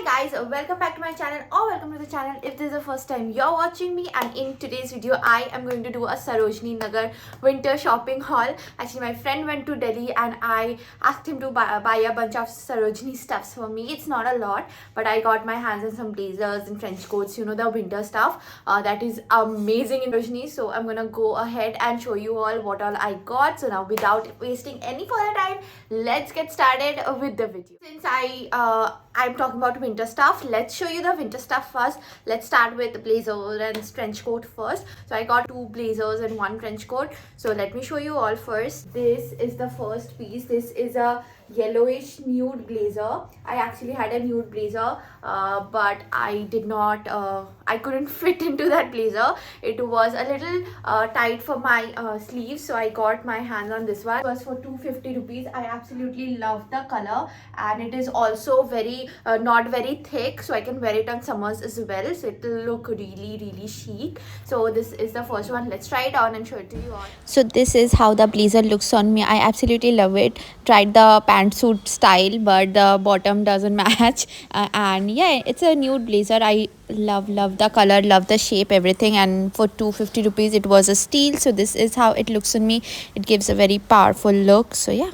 Hi guys, welcome back to my channel or welcome to the channel if this is the first time you're watching me. And in today's video I am going to do a Sarojini Nagar winter shopping haul. Actually my friend went to Delhi and I asked him to buy a bunch of Sarojini stuffs for me. It's not a lot, but I got my hands on some blazers and trench coats, you know, the winter stuff that is amazing in Sarojini. So I'm gonna go ahead and show you all what all I got. So now without wasting any further time, let's get started with the video. Since I'm talking about winter stuff, let's show you the winter stuff first. Let's start with the blazer and trench coat first. So I got two blazers and one trench coat. So let me show you all first. This is the first piece. This is a yellowish nude blazer. I actually had a nude blazer, but I did not I couldn't fit into that blazer. It was a little tight for my sleeves, so I got my hands on this one. It was for 250 rupees. I absolutely love the color, and it is also very not very thick, so I can wear it on summers as well, so it will look really chic. So this is the first one. Let's try it on and show it to you all. So this is how the blazer looks on me. I absolutely love it. Tried the pantsuit style, but the bottom doesn't match. And yeah, it's a nude blazer. I love the color, love the shape, everything. And for 250 rupees, it was a steal. So this is how it looks on me. It gives a very powerful look. So yeah.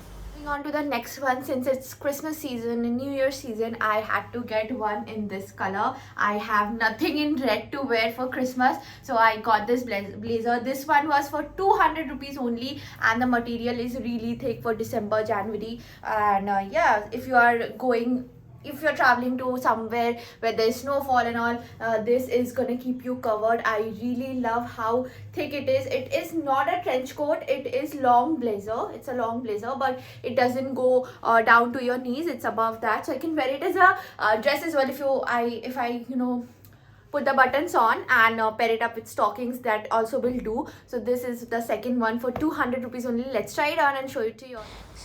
On to the next one. Since it's Christmas season and New Year season, I had to get one in this color. I have nothing in red to wear for Christmas, so I got this blazer. This one was for 200 rupees only, and the material is really thick for December, January. And yeah, if you're traveling to somewhere where there's snowfall and all, this is gonna keep you covered. I really love how thick it is. It is not a trench coat, it is long blazer. It's a long blazer, but it doesn't go down to your knees. It's above that, so I can wear it as a dress as well. If I put the buttons on and pair it up with stockings, that also will do. So this is the second one for 200 rupees only. Let's try it on and show it to you all.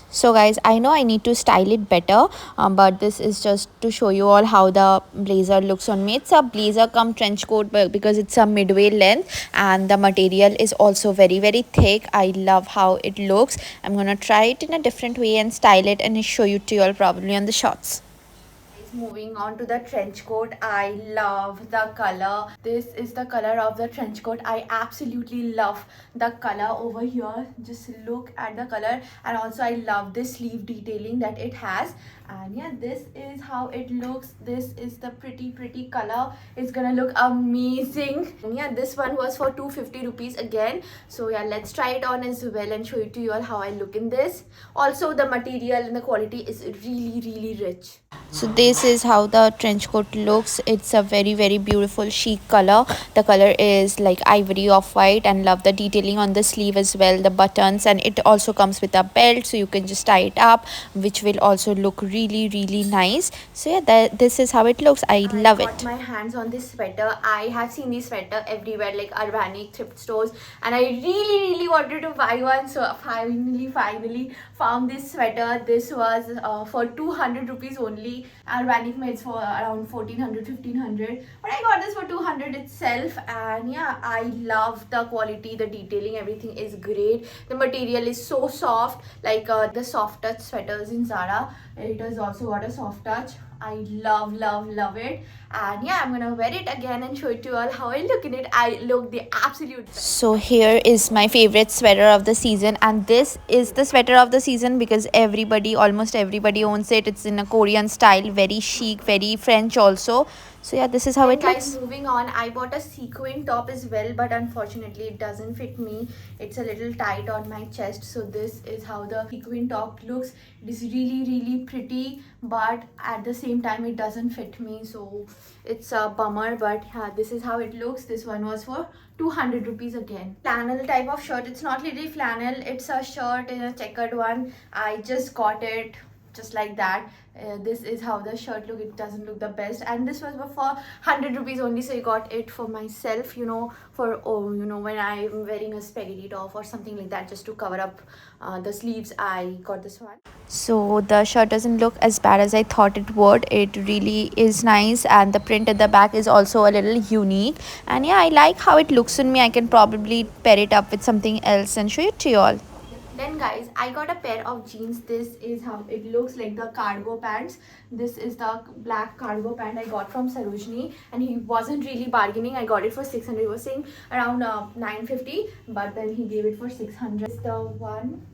So guys, I know I need to style it better, but this is just to show you all how the blazer looks on me. It's a blazer come trench coat, but because it's a midway length and the material is also very thick. I love how it looks. I'm gonna try it in a different way and style it and show you to you all probably on the shots. Moving on to the trench coat, I love the color. This is the color of the trench coat. I absolutely love the color over here. Just look at the color, and also I love this sleeve detailing that it has. And yeah, this is how it looks. This is the pretty color. It's gonna look amazing. And yeah, this one was for 250 rupees again. So yeah, let's try it on as well and show it to you all how I look in this. Also, the material and the quality is really rich. So this is how the trench coat looks. It's a very beautiful chic color. The color is like ivory off white, and love the detailing on the sleeve as well, the buttons, and it also comes with a belt, so you can just tie it up, which will also look really nice. So yeah, this is how it looks. I love it. I got my hands on this sweater. I have seen this sweater everywhere, like Urbanic thrift stores, and I really wanted to buy one. So finally found this sweater. This was for 200 rupees only. Urbanic made for around 1400 1500, but I got this for 200 itself. And yeah, I love the quality, the detailing, everything is great. The material is so soft, like the soft touch sweaters in Zara. It has also got a soft touch. I love it. And yeah, I'm gonna wear it again and show it to you all how I look in it. I look the absolute best. So here is my favorite sweater of the season, and this is the sweater of the season because almost everybody owns it. It's in a Korean style, very chic, very French also. So yeah, this is how it looks. Moving on, I bought a sequin top as well, but unfortunately it doesn't fit me. It's a little tight on my chest. So this is how the sequin top looks. It is really pretty, but at the same time it doesn't fit me, so it's a bummer. But yeah, this is how it looks. This one was for 200 rupees again. Flannel type of shirt. It's not really flannel, it's a shirt in a checkered one. I just got it just like that. This is how the shirt look. It doesn't look the best, and this was for 100 rupees only, so I got it for myself, you know, for when I'm wearing a spaghetti top or something like that, just to cover up the sleeves. I got this one. So the shirt doesn't look as bad as I thought it would. It really is nice, and the print at the back is also a little unique. And yeah, I like how it looks on me. I can probably pair it up with something else and show it to you all. Then guys, I got a pair of jeans. This is how it looks like, the cargo pants. This is the black cargo pant I got from Sarojini, and he wasn't really bargaining. I got it for 600. He was saying around 950, but then he gave it for 600. It's the one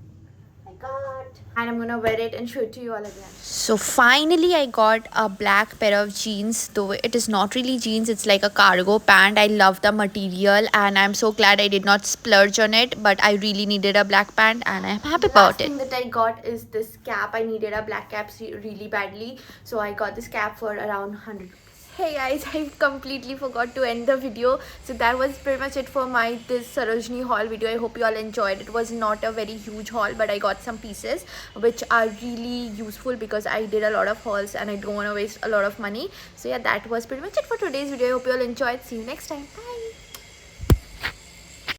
I got, and I'm gonna wear it and show it to you all again. So finally I got a black pair of jeans, though it is not really jeans, it's like a cargo pant. I love the material and I'm so glad I did not splurge on it, but I really needed a black pant and I'm happy about The it. last thing that I got is this cap. I needed a black cap really badly, so I got this cap for around 100. Hey guys, I completely forgot to end the video. So that was pretty much it for my this Sarojini haul video. I hope you all enjoyed. It was not a very huge haul, but I got some pieces which are really useful because I did a lot of hauls and I don't want to waste a lot of money. So yeah, that was pretty much it for today's video. I hope you all enjoyed. See you next time. Bye.